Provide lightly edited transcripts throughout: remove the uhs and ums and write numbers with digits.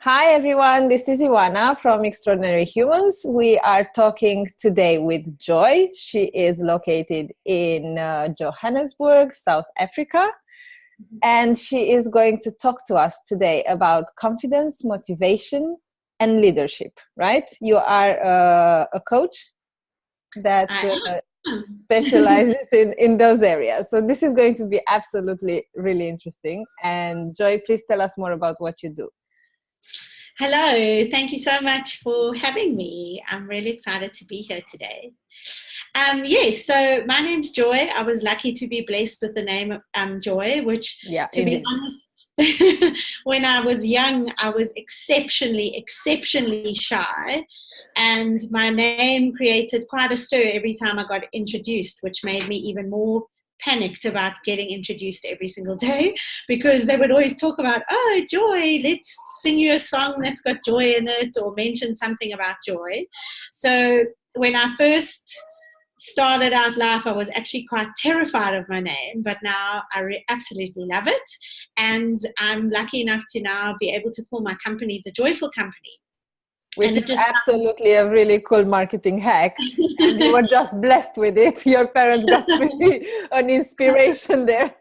Hi everyone, this is Ivana from Extraordinary Humans. We are talking today with Joy. She is located in Johannesburg, South Africa. And she is going to talk to us today about confidence, motivation, and leadership, right? You are a coach that specializes in those areas. So this is going to be absolutely really interesting. And Joy, please tell us more about what you do. Hello, thank you so much for having me. I'm really excited to be here today. Yes, so my name's Joy. I was lucky to be blessed with the name Joy, which, to be honest, when I was young, I was exceptionally shy. And my name created quite a stir every time I got introduced, which made me even more panicked about getting introduced every single day, because they would always talk about, oh, Joy, let's sing you a song that's got joy in it, or mention something about joy. So when I first started out life, I was actually quite terrified of my name, but now I absolutely love it. And I'm lucky enough to now be able to call my company the Joyful Company. Which is absolutely a really cool marketing hack. And you were just blessed with it. Your parents got really an inspiration there.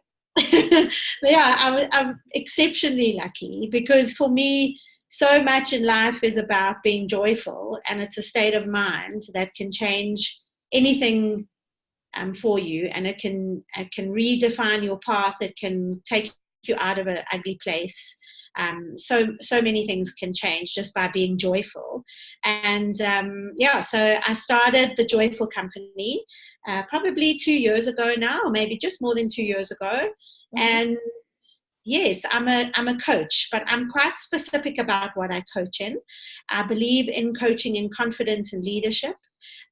Yeah, I'm exceptionally lucky, because for me, so much in life is about being joyful, and it's a state of mind that can change anything for you, and it can redefine your path. It can take you out of an ugly place. So many things can change just by being joyful. And so I started the Joyful Company probably 2 years ago now, or maybe just more than 2 years ago. Mm-hmm. And yes, I'm a coach, but I'm quite specific about what I coach in. I believe in coaching in confidence and leadership.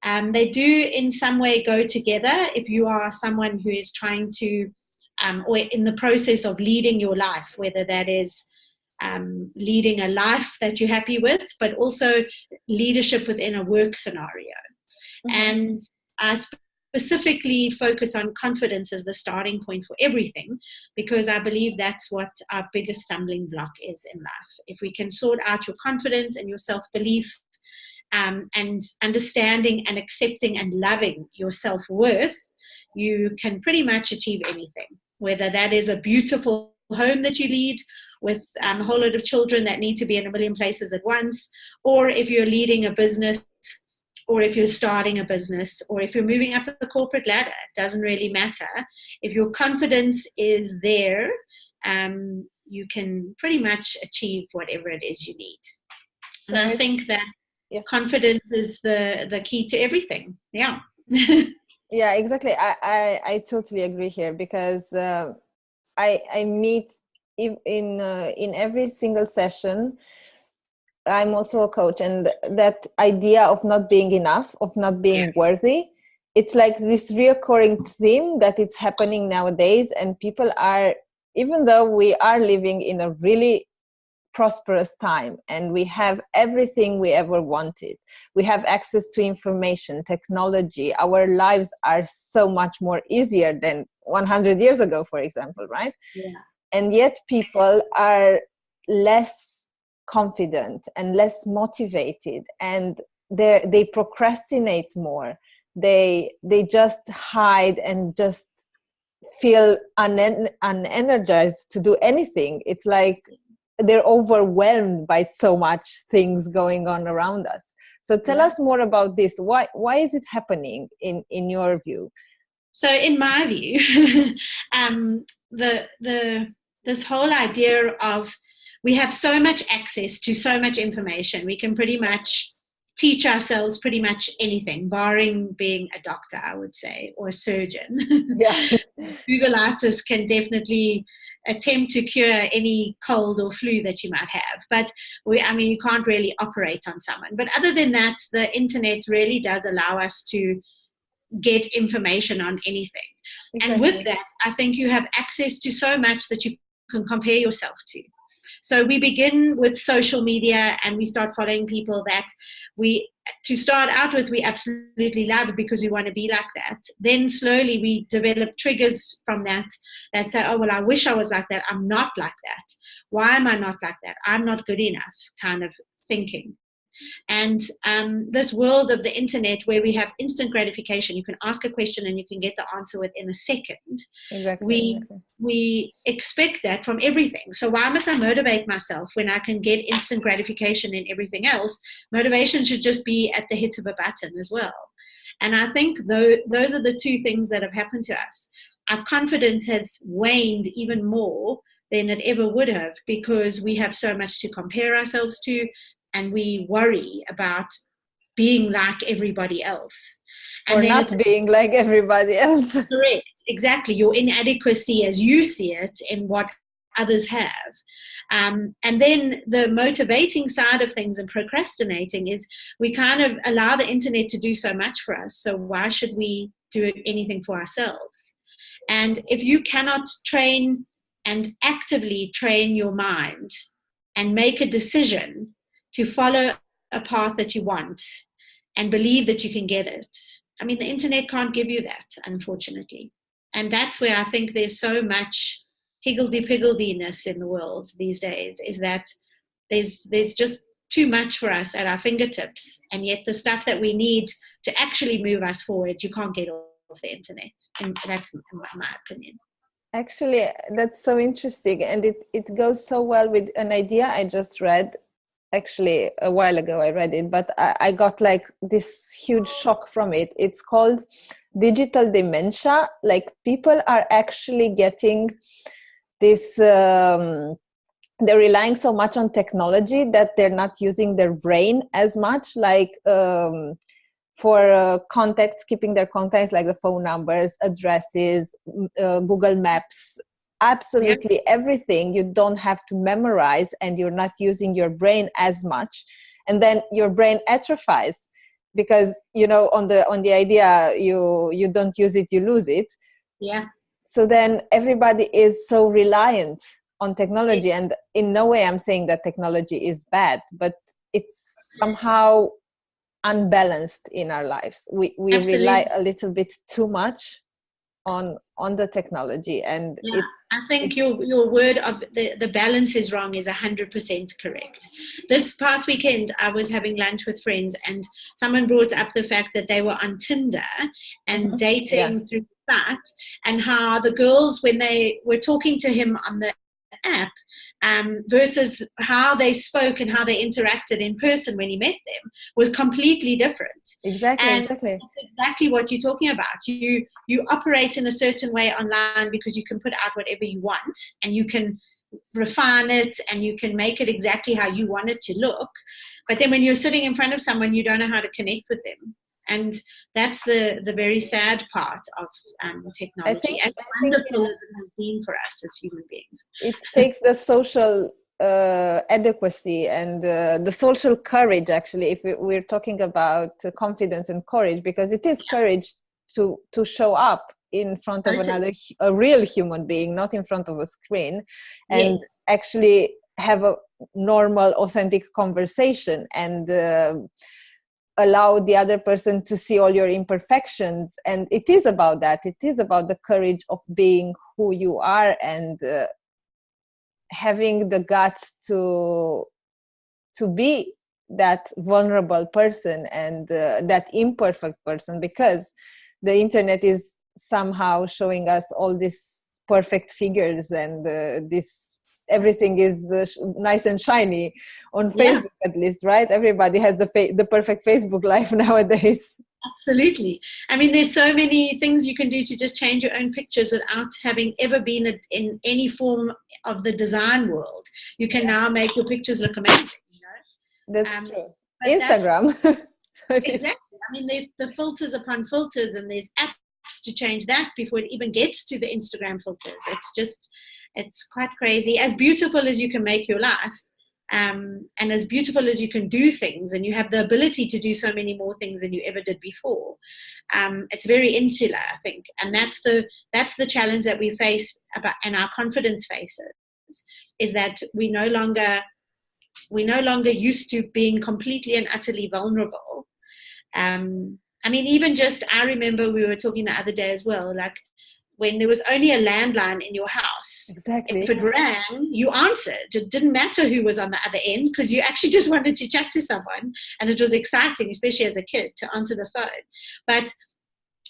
They do in some way go together. If you are someone who is trying to, or in the process of leading your life, whether that is leading a life that you're happy with, but also leadership within a work scenario. Mm-hmm. And I specifically focus on confidence as the starting point for everything, because I believe that's what our biggest stumbling block is in life. If we can sort out your confidence and your self-belief, and understanding and accepting and loving your self-worth, you can pretty much achieve anything, whether that is a beautiful home that you lead with a whole lot of children that need to be in a million places at once, or if you're leading a business, or if you're starting a business, or if you're moving up the corporate ladder. It doesn't really matter. If your confidence is there, you can pretty much achieve whatever it is you need. And I think that confidence is the key to everything. Yeah. Yeah, exactly. I totally agree here, because I meet in every single session. I'm also a coach, and that idea of not being enough, of not being worthy, it's like this recurring theme that it's happening nowadays. And people are, even though we are living in a really prosperous time and we have everything we ever wanted, we have access to information, technology, our lives are so much more easier than 100 years ago, for example, right? Yeah. And yet people are less confident and less motivated, and they procrastinate more. They just hide and just feel unenergized to do anything. It's like they're overwhelmed by so much things going on around us. So tell us more about this. Why is it happening in your view? So in my view, this whole idea of, we have so much access to so much information, we can pretty much teach ourselves pretty much anything, barring being a doctor, I would say, or a surgeon. Yeah. Googleitis can definitely attempt to cure any cold or flu that you might have. But you can't really operate on someone. But other than that, the internet really does allow us to get information on anything. Exactly. And with that, I think you have access to so much that you can compare yourself to. So we begin with social media, and we start following people that to start out with, we absolutely love because we want to be like that. Then slowly we develop triggers from that say, oh, well, I wish I was like that. I'm not like that. why am I not like that? I'm not good enough kind of thinking. And this world of the internet where we have instant gratification, you can ask a question and you can get the answer within a second. Exactly. We expect that from everything. So why must I motivate myself when I can get instant gratification in everything else? Motivation should just be at the hit of a button as well. And I think those are the two things that have happened to us. Our confidence has waned even more than it ever would have, because we have so much to compare ourselves to, and we worry about being like everybody else. Or not being like everybody else. Correct, exactly. Your inadequacy as you see it in what others have. And then the motivating side of things and procrastinating is we kind of allow the internet to do so much for us. So why should we do anything for ourselves? And if you cannot train and actively train your mind and make a decision to follow a path that you want and believe that you can get it, I mean, the internet can't give you that, unfortunately. And that's where I think there's so much higgledy-piggledy-ness in the world these days, is that there's just too much for us at our fingertips, and yet the stuff that we need to actually move us forward, you can't get off the internet. And that's my opinion. Actually, that's so interesting, and it goes so well with an idea I just read. Actually, a while ago I read it, but I got like this huge shock from it. It's called digital dementia. Like, people are actually getting this, they're relying so much on technology that they're not using their brain as much, like for contacts, keeping their contacts, like the phone numbers, addresses, Google Maps, absolutely everything. You don't have to memorize, and you're not using your brain as much, and then your brain atrophies, because on the idea, you don't use it, you lose it. So then everybody is so reliant on technology, and in no way I'm saying that technology is bad, but it's somehow unbalanced in our lives. We rely a little bit too much on the technology, and I think your word of the balance is wrong is 100% correct. This past weekend I was having lunch with friends, and someone brought up the fact that they were on Tinder and dating through that, and how the girls, when they were talking to him on the app, versus how they spoke and how they interacted in person when he met them, was completely different. Exactly. That's exactly what you're talking about. You operate in a certain way online because you can put out whatever you want, and you can refine it, and you can make it exactly how you want it to look. But then when you're sitting in front of someone, you don't know how to connect with them. And that's the very sad part of technology, as wonderful as it has been for us as human beings. It takes the social adequacy and the social courage, actually, if we're talking about confidence and courage, because it is courage to show up in front of a real human being, not in front of a screen, and actually have a normal, authentic conversation, and allow the other person to see all your imperfections. And it is about that. It is about the courage of being who you are, and having the guts to be that vulnerable person and that imperfect person, because the internet is somehow showing us all these perfect figures, and this everything is nice and shiny on Facebook, at least, right? Everybody has the perfect Facebook life nowadays. Absolutely. I mean, there's so many things you can do to just change your own pictures without having ever been in any form of the design world. You can now make your pictures look amazing, That's true. Instagram. Exactly. I mean, there's the filters upon filters, and there's apps to change that before it even gets to the Instagram filters. It's quite crazy. As beautiful as you can make your life, and as beautiful as you can do things, and you have the ability to do so many more things than you ever did before, it's very insular, I think. And that's the challenge that we face and our confidence faces, is that we no longer used to being completely and utterly vulnerable. I mean, even just, I remember we were talking the other day as well, like when there was only a landline in your house. Exactly. If it rang, you answered. It didn't matter who was on the other end, because you actually just wanted to chat to someone, and it was exciting, especially as a kid, to answer the phone. But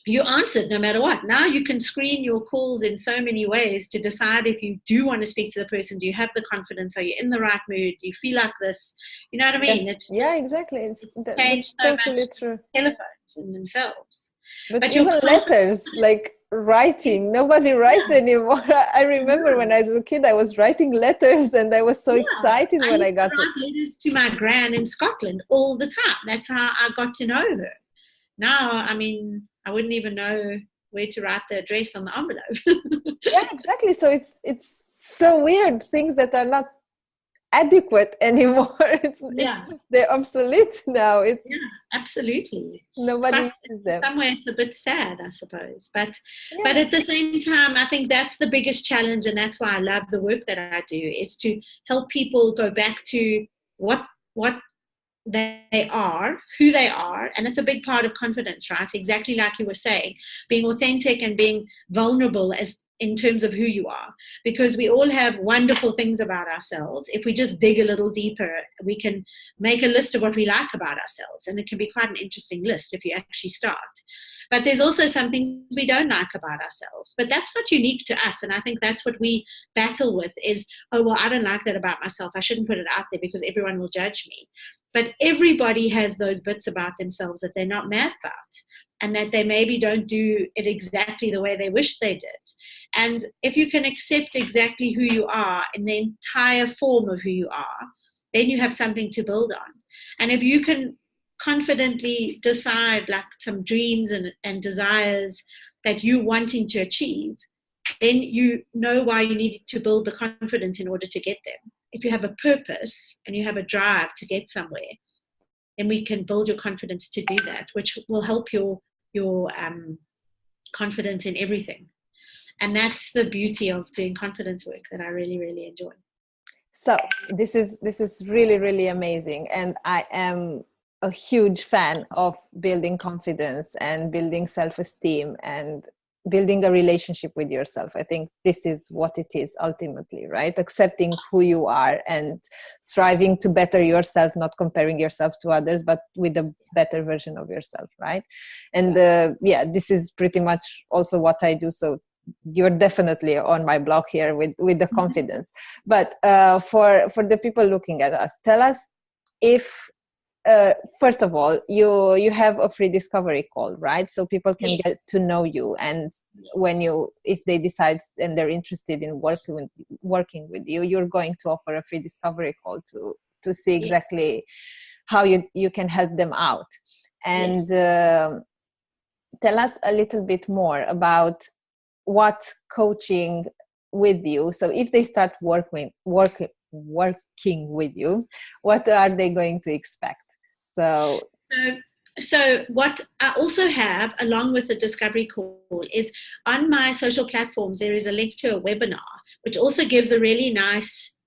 you answered no matter what. Now you can screen your calls in so many ways to decide if you do want to speak to the person. Do you have the confidence? Are you in the right mood? Do you feel like this? You know what I mean? Yeah, exactly. It's changed that's so totally much. true. Telephones in themselves. But even letters, like writing, nobody writes anymore. I remember when I was a kid, I was writing letters, and I was so excited when I got to write letters to my gran in Scotland all the time. That's how I got to know her. Now, I mean, I wouldn't even know where to write the address on the envelope. Yeah, exactly. So it's so weird, things that are not adequate anymore. It's just, they're obsolete now. It's absolutely. Nobody uses them. Somewhere it's a bit sad, I suppose. But at the same time, I think that's the biggest challenge, and that's why I love the work that I do, is to help people go back to what they are, who they are. And that's a big part of confidence, right? Exactly like you were saying, being authentic and being vulnerable as in terms of who you are, because we all have wonderful things about ourselves. If we just dig a little deeper, we can make a list of what we like about ourselves, and it can be quite an interesting list if you actually start. But there's also some things we don't like about ourselves, but that's not unique to us. And I think that's what we battle with is, oh, well, I don't like that about myself. I shouldn't put it out there because everyone will judge me. But everybody has those bits about themselves that they're not mad about, and that they maybe don't do it exactly the way they wish they did. And if you can accept exactly who you are in the entire form of who you are, then you have something to build on. And if you can confidently decide like some dreams and desires that you're wanting to achieve, then you know why you need to build the confidence in order to get them. If you have a purpose and you have a drive to get somewhere, then we can build your confidence to do that, which will help your confidence in everything. And that's the beauty of doing confidence work that I really, really enjoy. So this is really, really amazing. And I am a huge fan of building confidence and building self-esteem and building a relationship with yourself. I think this is what it is ultimately, right? Accepting who you are and striving to better yourself, not comparing yourself to others, but with a better version of yourself, right? And this is pretty much also what I do. So you're definitely on my block here with the confidence. But for the people looking at us, tell us if first of all, you have a free discovery call, right? So people can get to know you, and if they decide and they're interested in working with you, you're going to offer a free discovery call to see exactly how you can help them out. And tell us a little bit more about what coaching with you. So if they start working with you, what are they going to expect? So what I also have, along with the discovery call, is on my social platforms, there is a link to a webinar, which also gives a really nice,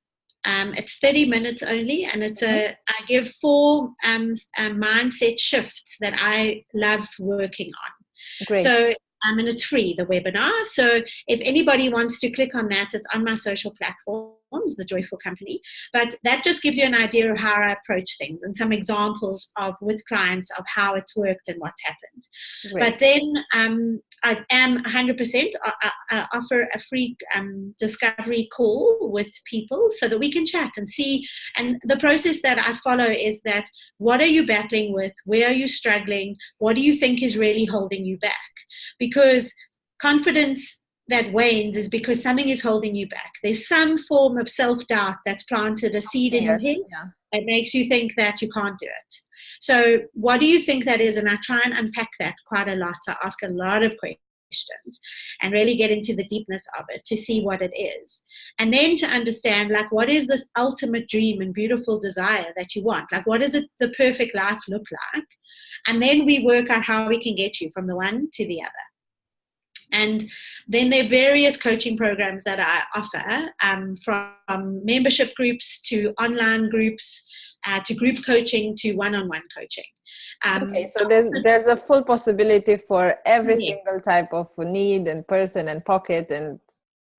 it's 30 minutes only, and it's I give 4 mindset shifts that I love working on. Great. So, and it's free, the webinar. So if anybody wants to click on that, it's on my social platforms, The Joyful Company. But that just gives you an idea of how I approach things and some examples with clients of how it's worked and what's happened. Great. But then I am 100%, I offer a free discovery call with people so that we can chat and see. And the process that I follow is that, what are you battling with? Where are you struggling? What do you think is really holding you back? Because confidence that wanes is because something is holding you back. There's some form of self-doubt that's planted a seed in your head that makes you think that you can't do it. So what do you think that is? And I try and unpack that quite a lot. I ask a lot of questions and really get into the deepness of it to see what it is. And then to understand, like, what is this ultimate dream and beautiful desire that you want? Like, what does the perfect life look like? And then we work out how we can get you from the one to the other. And then there are various coaching programs that I offer, from membership groups to online groups, to group coaching to one-on-one coaching. Okay, so there's a full possibility for every Yeah. single type of need and person and pocket, and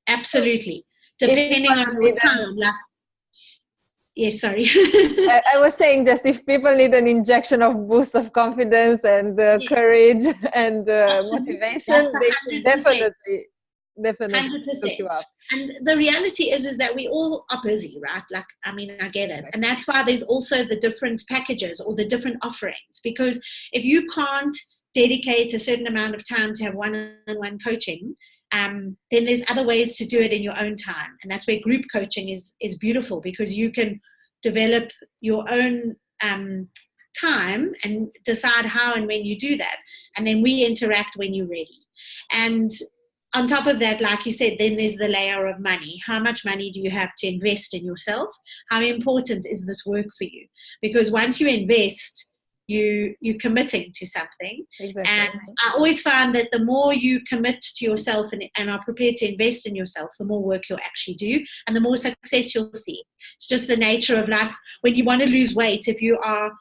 absolutely, depending on your time. Like, yes, sorry. I was saying, just if people need an injection of boost of confidence and courage and motivation, they can definitely 100%. look you up. And the reality is that we all are busy, right? Like, I mean, I get it. And that's why there's also the different packages or the different offerings, because if you can't dedicate a certain amount of time to have one-on-one coaching, then there's other ways to do it in your own time. And that's where group coaching is beautiful, because you can develop your own time and decide how and when you do that. And then we interact when you're ready. And on top of that, like you said, then there's the layer of money. How much money do you have to invest in yourself? How important is this work for you? Because once you invest, you're committing to something. Exactly. And I always find that the more you commit to yourself and are prepared to invest in yourself, the more work you'll actually do and the more success you'll see. It's just the nature of life. When you want to lose weight, if you are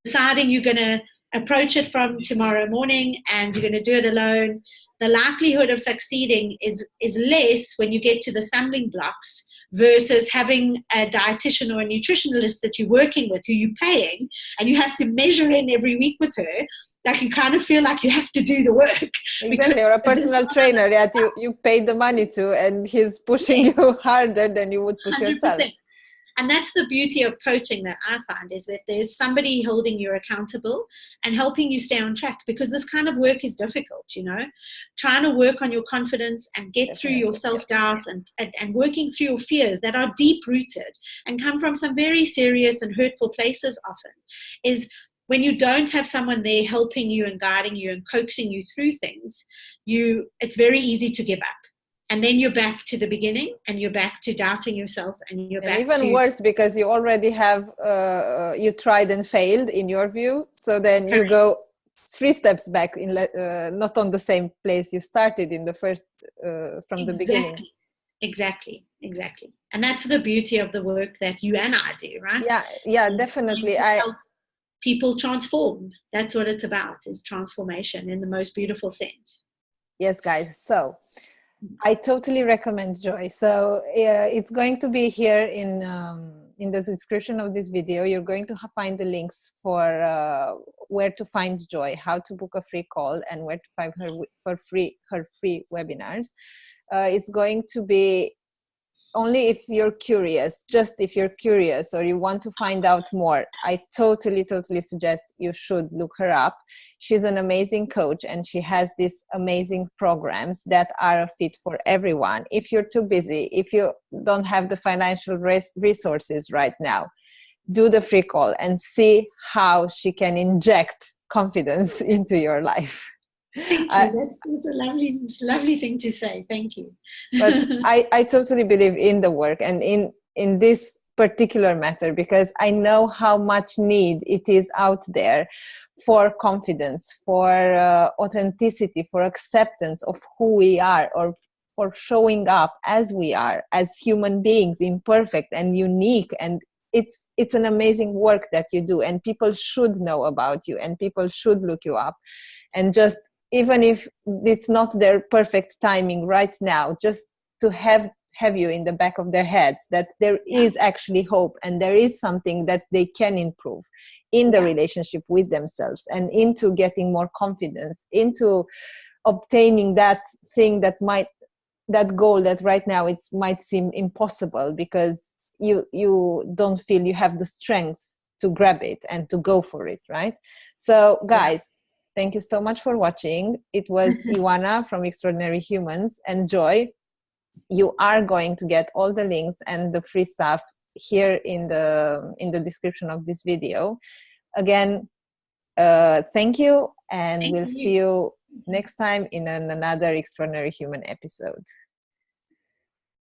deciding you're going to approach it from tomorrow morning and you're going to do it alone, the likelihood of succeeding is less when you get to the stumbling blocks versus having a dietitian or a nutritionalist that you're working with, who you're paying, and you have to measure in every week with her. Like, you kind of feel like you have to do the work. Exactly, or a personal trainer that you pay the money to, and he's pushing you harder than you would push 100%. Yourself. And that's the beauty of coaching that I find, is that there's somebody holding you accountable and helping you stay on track, because this kind of work is difficult, trying to work on your confidence and get through your self-doubt and working through your fears that are deep-rooted and come from some very serious and hurtful places often, is when you don't have someone there helping you and guiding you and coaxing you through things, it's very easy to give up. And then you're back to the beginning, and you're back to doubting yourself, and you're back even worse, because you already have you tried and failed in your view. So then you go 3 steps back in not on the same place you started in the first from the beginning. Exactly. And that's the beauty of the work that you and I do, right? Yeah, definitely. People transform. That's what it's about, is transformation in the most beautiful sense. Yes, guys. So I totally recommend Joy. So it's going to be here in the description of this video. You're going to find the links for where to find Joy, how to book a free call, and where to find her free webinars. It's going to be only if you're curious, just if you're curious or you want to find out more. I totally suggest you should look her up. She's an amazing coach, and she has these amazing programs that are a fit for everyone. If you're too busy, if you don't have the financial resources right now, do the free call and see how she can inject confidence into your life. Thank you. That's a lovely thing to say. Thank you. But I totally believe in the work and in this particular matter, because I know how much need it is out there for confidence, for authenticity, for acceptance of who we are, or for showing up as we are, as human beings, imperfect and unique. And it's an amazing work that you do, and people should know about you, and people should look you up. And just, even if it's not their perfect timing right now, just to have you in the back of their heads that there is actually hope, and there is something that they can improve in the relationship with themselves, and into getting more confidence, into obtaining that thing that goal that right now it might seem impossible, because you don't feel you have the strength to grab it and to go for it, right? So guys, thank you so much for watching. It was Ioana from Extraordinary Humans, and Joy. You are going to get all the links and the free stuff here in the description of this video. Again, thank you, and we'll see you next time in another Extraordinary Human episode.